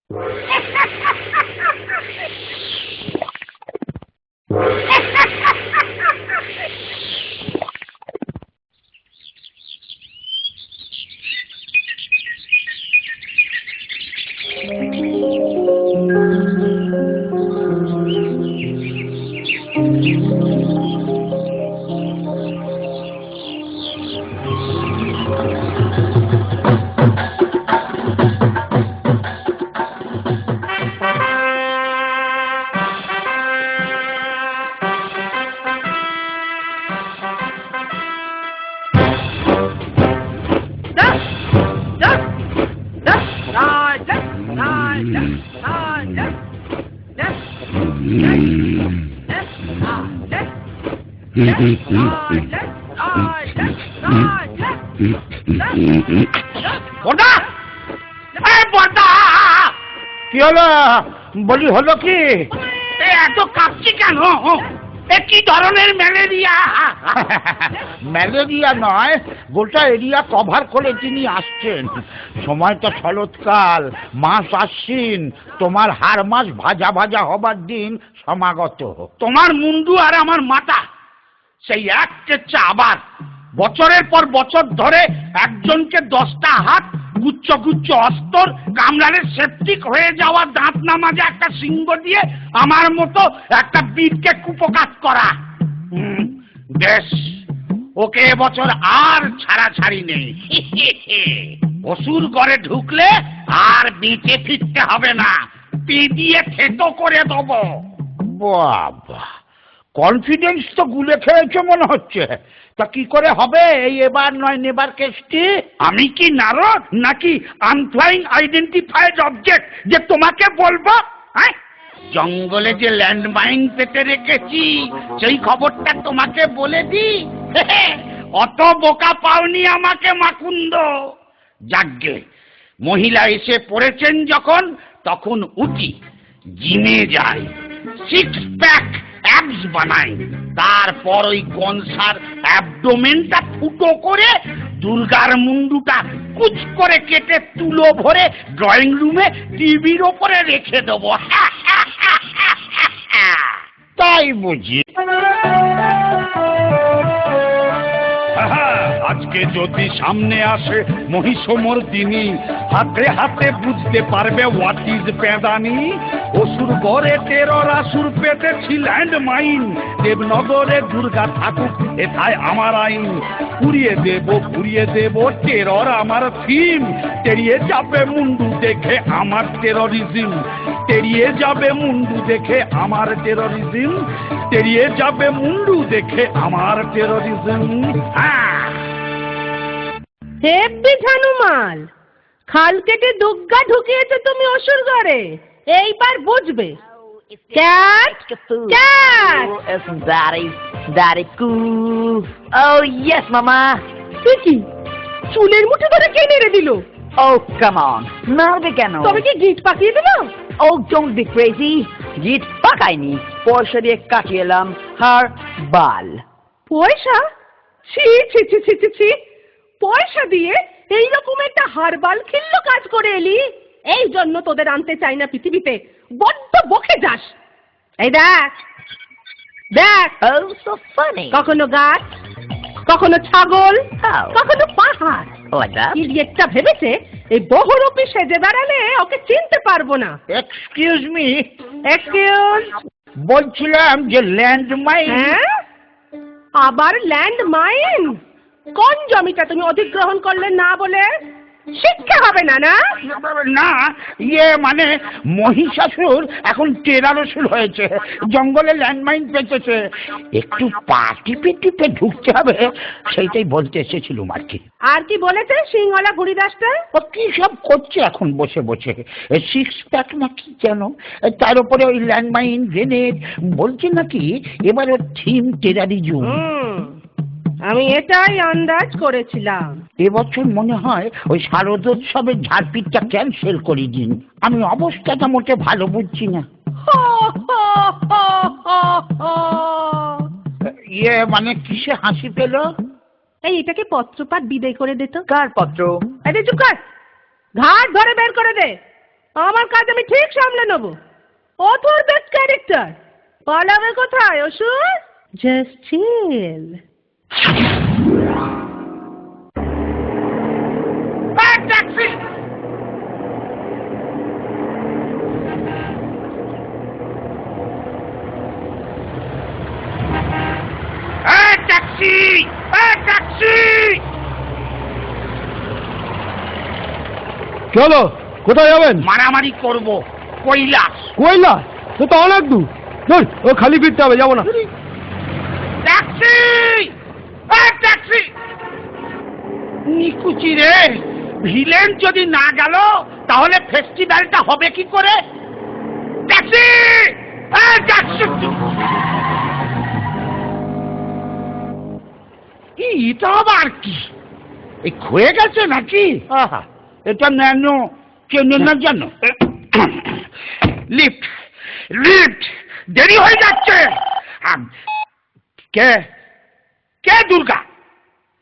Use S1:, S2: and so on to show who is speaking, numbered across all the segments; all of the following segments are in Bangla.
S1: কি হলো বলি, হলো কি?
S2: এত কাঁপছি কেন? কি ধরনের ম্যালেরিয়া?
S1: ম্যালেরিয়া নয়, গোটা এরিয়া কভার করে তিনি আসছেন। সময়টা শরৎকাল, মাস আশ্বিন, তোমার হার মাস ভাজা ভাজা হবার দিন সমাগত।
S2: তোমার মুন্ডু আর আমার মাথা সেই এক চেচ্ছা আবার। বছরের পর বছর ধরে একজনকে 10টা হাত, গুচ্ছ গুচ্ছ অস্তর, কামড়ালে সেপটিক হয়ে যাওয়া দাঁত না মাজা একটা সিংহ দিয়ে আমার মতো একটা বীরকে কুপকাত করা। বেশ, ওকে এবছর আর ছাড়াছাড়ি নেই। অসুর ঘরে ঢুকলে আর বেঁচে ফিরতে হবে না, পি দিয়ে থেতো করে দেবো।
S1: বাবা, কনফিডেন্স তো গুলে খেয়েছে মনে হচ্ছে। তা কি করে হবে এই এবার নয় নেবার কেসটি?
S2: আমি কি নারদ নাকি আনফ্লাইং আইডেন্টিফাইড অবজেক্ট যে তোমাকে বলবো? হ্যাঁ, জঙ্গলে যে ল্যান্ডমাইন পেতে রেখেছি সেই খবরটা তোমাকে বলে দি। অত বোকা পাওনি আমাকে মাকুন্দ। যাগ্গে, মহিলা এসে পড়েছেন যখন, তখন উঠি, জিমে যাই, 6 প্যাক অ্যাবস বানাই, তারপর ওই কনসার অ্যাবডোমেনটা ফুটো করে দুর্গার মুন্ডুটা কুচ করে কেটে তুলো ভরে ড্রয়িং রুমে টিভির ওপরে রেখে দেবো।
S1: তাই বুঝি?
S2: আজকে যদি সামনে আসে মহিষমর্দিনী, হাতে হাতে বুঝতে পারবে হোয়াট ইজ পেদানি। অসুর গড়ে টেরর আসুর পেতেছি ল্যান্ডমাইন, দেবনগরে দুর্গা থাকুক এথায় আমার আইন। পুড়িয়ে দেব টেরর আমার থিম, তেড়িয়ে যাবে মুন্ডু দেখে আমার টেররিজম, তেড়িয়ে যাবে মুন্ডু দেখে আমার টেররিজম, তেড়িয়ে যাবে মুন্ডু দেখে আমার টেররিজম।
S3: হেব্বি ঝানুমাল, খাল কেটে দুগ্গা ঢুকিয়েছো তুমি অসুর ঘরে, এইবার বুঝবে। Cat cat,
S4: Daddy cool. Oh yes, Mama.
S3: কি চুলের মুঠি ধরে কে নেড়ে দিল?
S4: Oh come on, মারবে কেন?
S3: তবে কি গিট পাকিয়ে দিল?
S4: Oh don't be crazy. গিট পাকাইনি, পয়সা দিয়ে কাটিয়ে এলাম হার বাল।
S3: পয়সা? ছি ছি ছি ছি ছি ছি, পয়সা দিয়ে এইরকম একটা হারবাল খিল্ল কাজ করে এলি। এই জন্য তোদের আনতে চাই না পৃথিবীতে, বড্ড বকে যাস। এই দেখ দেখ,
S4: Oh so funny.
S3: কখনো গাছ, কখনো ছাগল,
S4: How?
S3: কখনো পাহাড়।
S4: Like that?
S3: ইডিয়েটটা ভেবেছে এই বহুরূপী সেজে দাঁড়ালে ওকে চিনতে পারবো না।
S1: Excuse me,
S3: excuse?
S1: বলছিলাম যে ল্যান্ডমাইন।
S3: হ্যাঁ, আবার ল্যান্ড মাইন? কোন জমিটা তুমি অধিগ্রহণ করলে না বলে? শিক্ষা হবে না না?
S1: না, ইয়ে মানে মহিষাসুর এখন টেরারসুর হয়েছে, জঙ্গলে ল্যান্ডমাইন পেতেছে, একটু পা টিপে টিপে ঢুকতে হবে, সেইটাই বলতে এসেছিলুম আর কি।
S3: আর কি বলেছে সিংহলা বুড়িদাসটা?
S1: ও কি সব করছে এখন বসে বসে, 6 প্যাক না কি যেন, তার উপরে ওই ল্যান্ডমাইন গ্রেনেড, বলছে নাকি এবার ওর থিম টেরারিজম।
S3: আমি এটাই আন্দাজ করেছিলাম।
S1: এবছর মনে হয় ওই শারদোৎসবের ঝাড়পিটটা ক্যান্সেল করে দিন, আমি অবস্থাটা মোটে ভালো বুঝছি না। ইয়ে মানে কিসে হাসি পেল?
S3: এই এটাকে পত্রপাঠ বিদায় করে দে তো।
S4: কার পত্র?
S3: আরে চুপ কর, ঘাট ধরে বের করে দে। আমার কাজ আমি ঠিক সামলে নেব। ও তোর বেস্ট ক্যারেক্টার, পালাবে কোথায় অসুর? Just chill.
S2: Taxi! Taxi! Taxi!
S5: চলো, কোথায় যাবেন?
S2: মারামারি করব, কৈলাস।
S5: কৈলাস? সে তো অনেক দূর। ধুর, ও খালি ফিরতে হবে, যাবো না।
S2: ট্যাক্সি! ট্যাক্সি! নিকুচি রে, ভিলেন যদি না গেল তাহলে ফেস্টিভ্যালটা হবে কি করে? ট্যাক্সি! ট্যাক্সি! এটা আবার কি? এই ক্ষয়ে গেছে নাকি? আহা, এটা ন্যানো চেনে না জানো? Lift, lift! দেরি হয়ে যাচ্ছে। কে কে দুর্গা?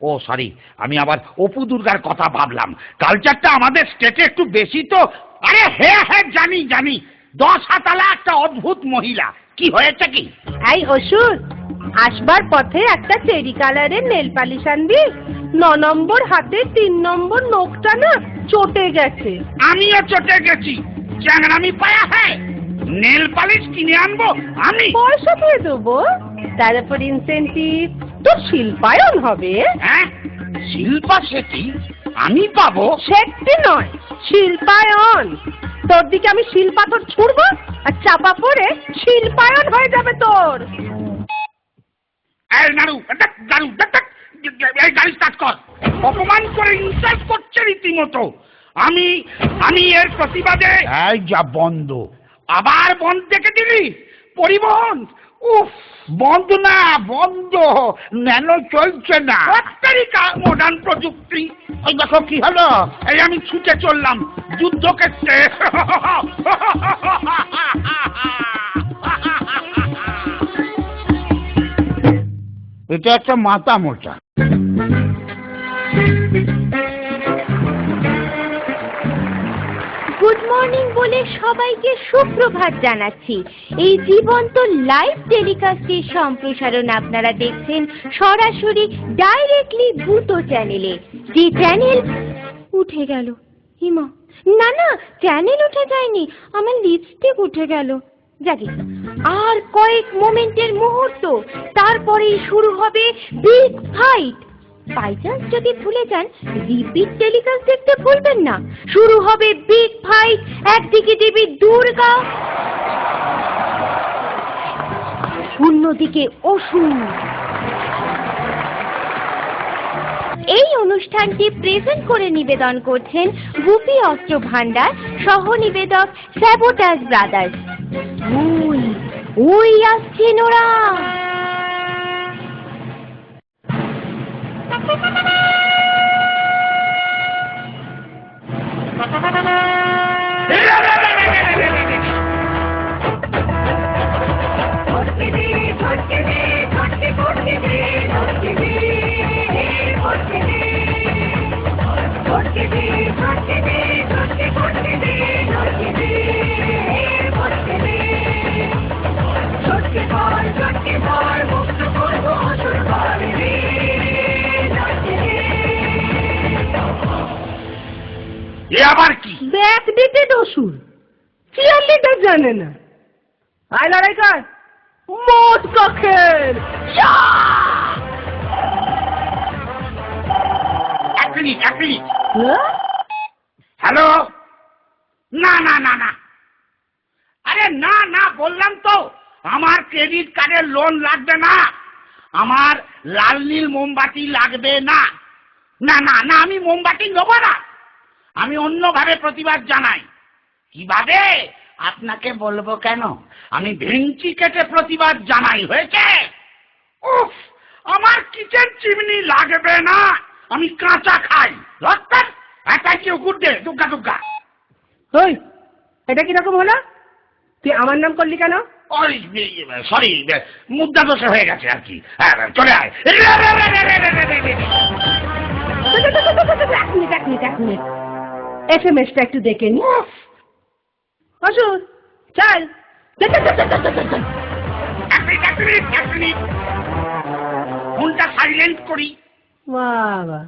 S2: ও সরি, আমি আবার অপু দুর্গার কথা ভাবলাম। কালচারটা আমাদের স্টেটে একটু বেশি তো। আরে হ্যাঁ হ্যাঁ, জানি জানি, 10 হাতালা একটা অদ্ভুত মহিলা। কি হয়েছে কি?
S3: এই অসুর, আসবার পথে একটা চেরি কালারের নেল পালিশ আনবি। 9 নম্বর হাতে 3 নম্বর নখটা না চটে গেছে।
S2: আমিও চটে গেছি। চ্যাংড়ামি পায়া হ্যাঁ, নেল পালিশ কিনে আনবো আমি?
S3: পয়সা দিয়ে দেবো, তার উপর ইনসেন্টিভ তোর শিল্পায়ন হবে।
S2: হ্যাঁ, শিল্পা শেঠি আমি পাবো?
S3: সেটি নয়, শিল্পায়ন। তোর দিকে আমি শিলপাথর ছুড়বো আর চাপা পড়ে শিল্পায়ন হয়ে যাবে তোর।
S2: এই নাড়ু, নাড়ু, এই গাড়ি স্টার্ট কর। অপমান করে ইনসাল্ট করছে রীতিমতো। আমি এর প্রতিবাদে। এই যা বন্ধ, আবার বন্ধ দেখে দিলি? পরিবহন উফ, বন্ধ না, বন্ধ। ন্যানো চলছে না। মডার্ন প্রযুক্তি। ওই দেখো কি হলো। এই আমি ছুটে চললাম যুদ্ধক্ষেত্রে।
S1: এটা একটা মাথা মোটা।
S6: গুড মর্নিং বলে সবাইকে সুপ্রভাত জানাচ্ছি। এই জীবন্ত লাইভ টেলিকাস্টের সম্প্রসারণ আপনারা দেখছেন সরাসরি ডাইরেক্টলি ভূতো চ্যানেলে। যে চ্যানেল উঠে গেল। হিমা, না না, চ্যানেল উঠে যায়নি, আমার লিপস্টিক উঠে গেল। যাকে আর কয়েক মোমেন্টের মুহূর্ত, তারপরেই শুরু হবে বিগ ফাইট। বাই চান্স যদি ভুলে যান, রিপিট টেলিকাস্ট দেখতে ভুলবেন না। শুরু হবে বিগ ফাইট। একদিকে দেবী দুর্গা, অন্যদিকে অসুর। এই অনুষ্ঠানটি প্রেজেন্ট করে নিবেদন করছেন গুপি অস্ত্র ভান্ডার, সহ নিবেদক স্যাবোটাজ ব্রাদার্স। ওই ওই আসছেন ওরা।
S2: এ আবার কি?
S3: ব্যাক ডেটেড অসুর, চিয়ারলিডার জানে না। আয় লড়াই কর, মদ কখের।
S2: এক মিনিট। হ্যালো? না না না না, আরে না না, বললাম তো আমার ক্রেডিট কার্ডের লোন লাগবে না। আমার লাল নীল মোমবাতি লাগবে না। না না না, আমি মোমবাতি নেব না। আমি অন্যভাবে প্রতিবাদ জানাই। কিভাবে আপনাকে বলবো কেন? আমি ভেঙচি কেটে প্রতিবাদ জানাই। হয়েছে? উফ, আমার কিচেন চিমনি লাগবে না, আমি কাঁচা খাই। রক্তার thank you, good day. Durga Durga.
S3: ওই, এটা কিরকম হলো? তুই আমার নাম করলি কেন?
S2: ওই সরি, মুদ্রা দোষে হয়ে গেছে আর কি। হ্যাঁ, চলে আয়।
S3: এক মিনিট, SMS টা একটু দেখে নি। অসুর চল চল, চল, চল, চল, চল, চল, চল।
S2: এক মিনিট। ফোনটা সাইলেন্ট করি।
S3: বাবা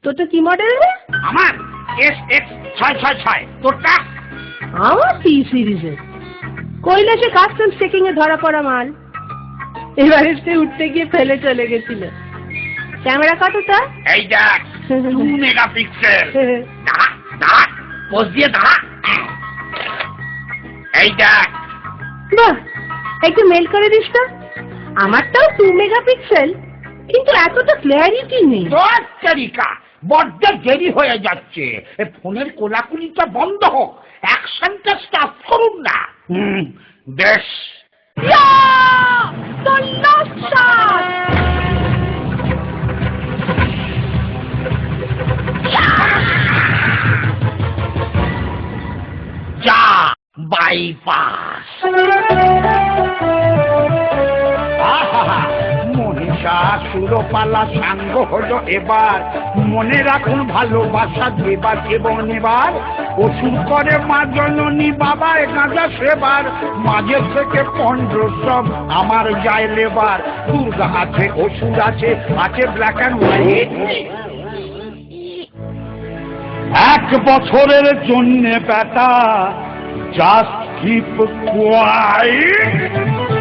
S3: তোরটা কি মডেল রে?
S2: আমার SX666। তোরটা?
S3: আমার সি সিরিজের কৈলাসে কাস্টমস চেকিং এ ধরা পড়া মাল, এবারে সে উঠতে গিয়ে ফেলে চলে গেছিল। ক্যামেরা কতটা?
S2: এই দেখ 2 মেগাপিক্সেল। দাঁড়া পোজ দিয়ে দাঁড়া। এই দেখ।
S3: বাহ, একটু মেল করে দিস তো। আমারটাও 2 মেগাপিক্সেল, কিন্তু এতটা ক্লিয়ারিটি নেই।
S1: তোর তারিকা বড্ড দেরি হয়ে যাচ্ছে। এ ফোনের কোলাকুলিটা বন্ধ হোক, অ্যাকশনটা স্টার্ট করুন না।
S2: বেশ।
S3: ইয়া! The last shot!
S1: যা বাইপাস। আহা, মনীষা সুরপালা সাঙ্গ হলো এবার। মনে রাখুন ভালোবাসা দেবার এবং নেবার। অসুর করে মা জননী বাবার গাঁজা সেবার। মাঝে থেকে 15 সব আমার যায় লেবার। দুর্গা আছে, অসুর আছে, আছে ব্ল্যাক অ্যান্ড হোয়াইট। 1 বছরের জন্যে বেটা জাস্ট কিপ কোয়াইট।